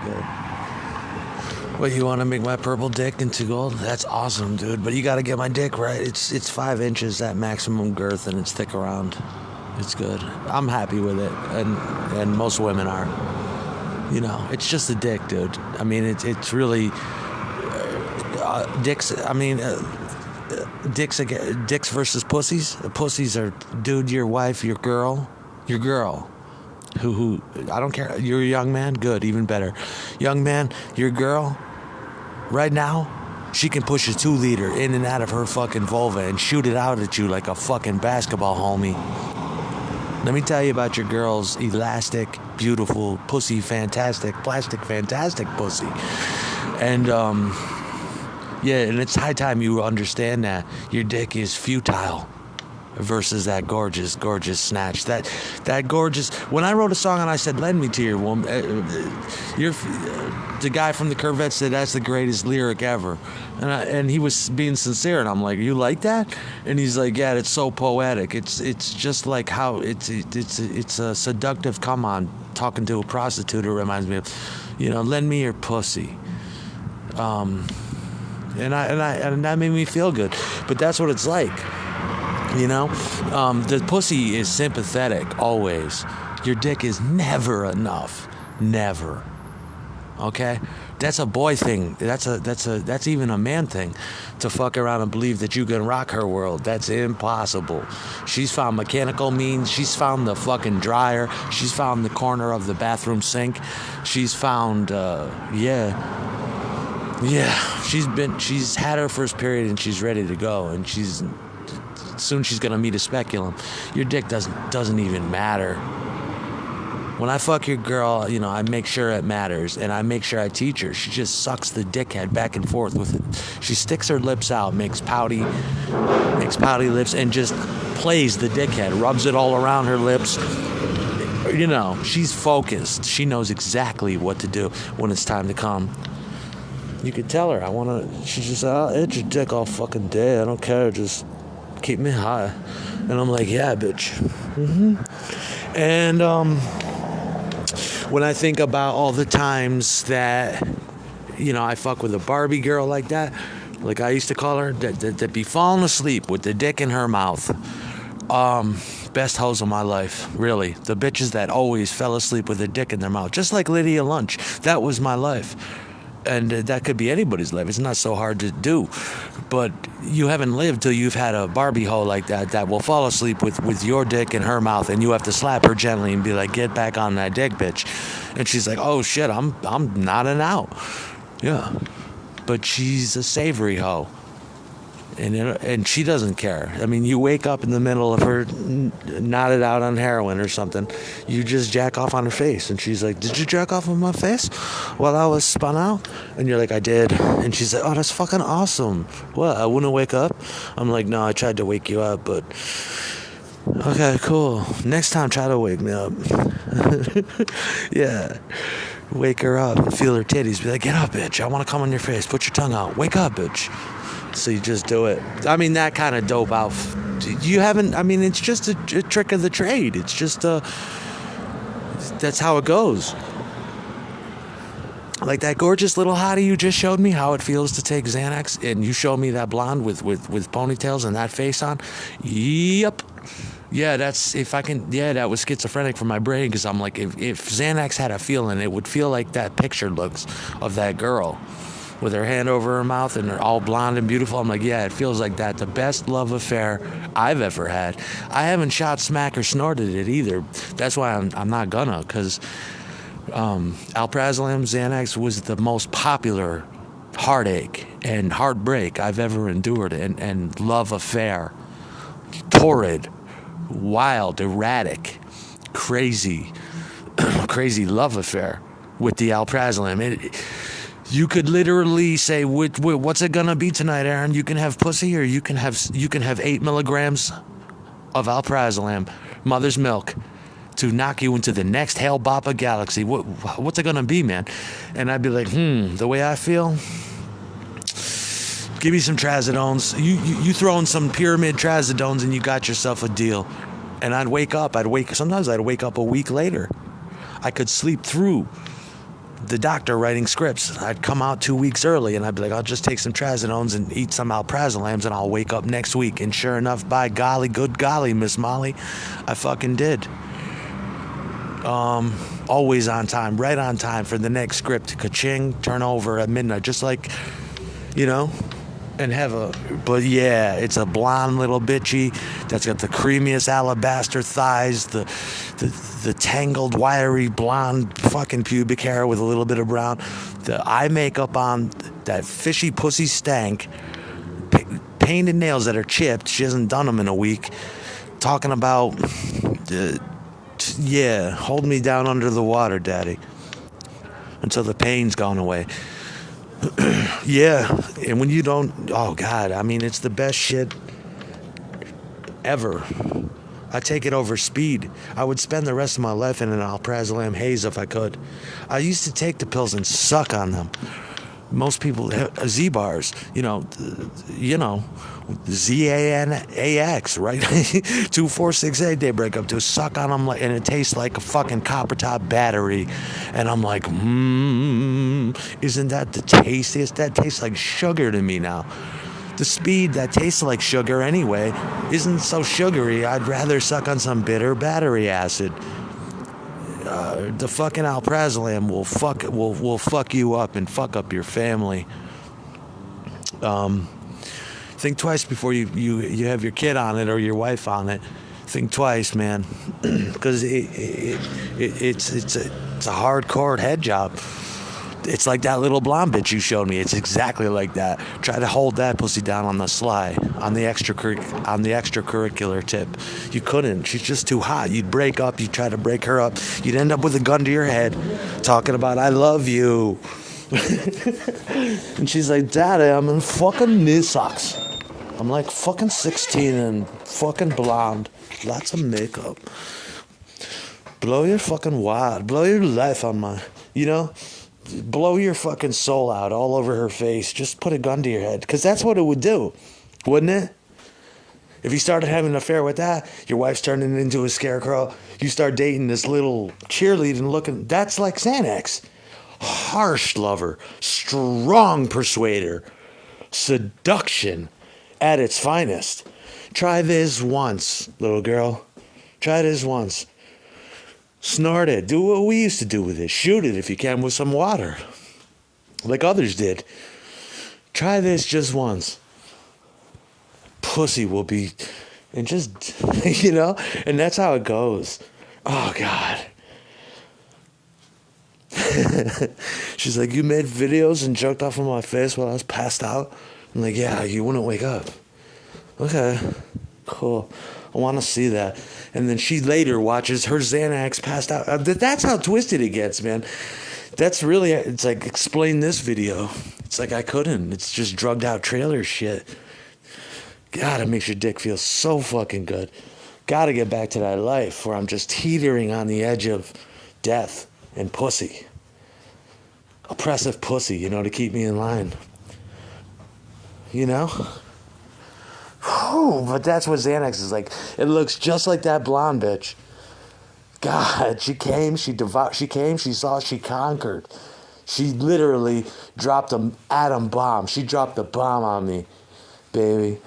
good. What, you want to make my purple dick into gold? That's awesome, dude. But you got to get my dick right. It's 5 inches at maximum girth, and it's thick around. It's good. I'm happy with it, and most women are. You know, it's just a dick, dude. I mean, it's really dicks. I mean, dicks versus pussies. Pussies are, dude, your wife, your girl. Who? I don't care. You're a young man. Good, even better. Young man, your girl. Right now, she can push a 2-liter in and out of her fucking vulva and shoot it out at you like a fucking basketball, homie. Let me tell you about your girl's elastic, beautiful, pussy, fantastic, plastic, fantastic pussy. And, yeah, and it's high time you understand that your dick is futile versus that gorgeous, gorgeous snatch. That gorgeous... When I wrote a song and I said, lend me to your woman, the guy from the Corvette said, that's the greatest lyric ever. And he was being sincere, and I'm like, you like that? And he's like, yeah, it's so poetic. It's just like how it's a seductive come on talking to a prostitute. It reminds me of, you know, lend me your pussy. And that made me feel good. But that's what it's like. You know, the pussy is sympathetic always. Your dick is never enough. Never. Okay? That's a boy thing. That's even a man thing, to fuck around and believe that you can rock her world. That's impossible. She's found mechanical means. She's found the fucking dryer. She's found the corner of the bathroom sink. She's found she's had her first period and she's ready to go, and soon she's gonna meet a speculum. Your dick doesn't even matter. When I fuck your girl, you know, I make sure it matters, and I make sure I teach her. She just sucks the dickhead back and forth with it. She sticks her lips out, makes pouty lips, and just plays the dickhead, rubs it all around her lips. You know, she's focused. She knows exactly what to do when it's time to come. You could tell her, she's just, I'll itch your dick all fucking day. I don't care, just keep me high. And I'm like, yeah, bitch. And when I think about all the times that, you know, I fuck with a Barbie girl like that, like I used to call her, that be falling asleep with the dick in her mouth. Best hoes of my life, really. The bitches that always fell asleep with a dick in their mouth. Just like Lydia Lunch. That was my life. And that could be anybody's life. It's not so hard to do. But you haven't lived till you've had a Barbie hoe like that will fall asleep with your dick in her mouth, and you have to slap her gently and be like, get back on that dick, bitch. And she's like, oh shit, I'm nodding out. Yeah. But she's a savory hoe. And she doesn't care. I mean, you wake up in the middle of her knotted out on heroin or something, you just jack off on her face, and she's like, did you jack off on my face while I was spun out? And you're like, I did. And she's like, oh, that's fucking awesome. What, I wouldn't wake up? I'm like, no, I tried to wake you up, but okay, cool. Next time, try to wake me up. Yeah. Wake her up and feel her titties. Be like, get up, bitch. I want to come on your face. Put your tongue out. Wake up, bitch. So you just do it. I mean, that kind of dope out. You haven't, I mean, it's just a trick of the trade. It's just that's how it goes. Like that gorgeous little hottie you just showed me, how it feels to take Xanax, and you showed me that blonde with ponytails and that face on. Yep. Yeah, that was schizophrenic for my brain, because I'm like, if Xanax had a feeling, it would feel like that picture looks of that girl with her hand over her mouth and they're all blonde and beautiful. I'm like, yeah, it feels like that. The best love affair I've ever had. I haven't shot, smack, or snorted it either. That's why I'm not gonna, because alprazolam, Xanax was the most popular heartache and heartbreak I've ever endured, and love affair. Torrid, wild, erratic, crazy love affair with the alprazolam. You could literally say, what's it gonna be tonight, Aaron? You can have pussy, or you can have 8 milligrams of alprazolam, mother's milk, to knock you into the next Hail Bapa galaxy. What's it gonna be, man? And I'd be like, the way I feel, give me some trazodones. You throw in some pyramid trazodones and you got yourself a deal. And sometimes I'd wake up a week later. I could sleep through the doctor writing scripts. I'd come out 2 weeks early and I'd be like, I'll just take some Trazodones and eat some alprazolams and I'll wake up next week. And sure enough, by golly, good golly, Miss Molly, I fucking did. Always on time, right on time for the next script. Ka-ching, turn over at midnight, just like, and have but yeah, it's a blonde little bitchy that's got the creamiest alabaster thighs, the tangled, wiry, blonde fucking pubic hair with a little bit of brown, the eye makeup on, that fishy pussy stank, painted nails that are chipped. She hasn't done them in a week. Talking about, hold me down under the water, daddy, until the pain's gone away. Yeah, and when you don't, oh God, I mean, it's the best shit ever. I take it over speed. I would spend the rest of my life in an alprazolam haze if I could. I used to take the pills and suck on them. Most people, Z-bars, Xanax, right? 2,4,6,8, they break up to suck on them, and it tastes like a fucking copper top battery. And I'm like, isn't that the tastiest? That tastes like sugar to me now. The speed that tastes like sugar anyway isn't so sugary. I'd rather suck on some bitter battery acid. The fucking alprazolam will fuck you up and fuck up your family. Think twice before you have your kid on it or your wife on it. Think twice, man, because it's a hardcore head job. It's like that little blonde bitch you showed me. It's exactly like that. Try to hold that pussy down on the sly, on the extracurricular tip. You couldn't. She's just too hot. You'd break up. You'd try to break her up. You'd end up with a gun to your head, talking about "I love you," and she's like, "Daddy, I'm in fucking knee socks. I'm like fucking 16 and fucking blonde, lots of makeup. Blow your fucking wad. Blow your life on my, Blow your fucking soul out all over her face. Just put a gun to your head. Because that's what it would do. Wouldn't it? If you started having an affair with that, your wife's turning into a scarecrow. You start dating this little cheerleading looking. That's like Xanax. Harsh lover. Strong persuader. Seduction at its finest. Try this once, little girl. Try this once. Snort it. Do what we used to do with it. Shoot it if you can with some water. Like others did. Try this just once. Pussy will be... And just, and that's how it goes. Oh, God. She's like, you made videos and joked off of my face while I was passed out? I'm like, yeah, you wouldn't wake up. Okay, cool. I want to see that. And then she later watches her Xanax passed out. That's how twisted it gets, man. That's really, it's like, explain this video. It's like I couldn't. It's just drugged out trailer shit. God, it makes your dick feel so fucking good. Gotta get back to that life where I'm just teetering on the edge of death and pussy. Oppressive pussy, to keep me in line. But that's what Xanax is like. It looks just like that blonde bitch. God, she came, she saw, she conquered. She literally dropped an atom bomb. She dropped the bomb on me, baby.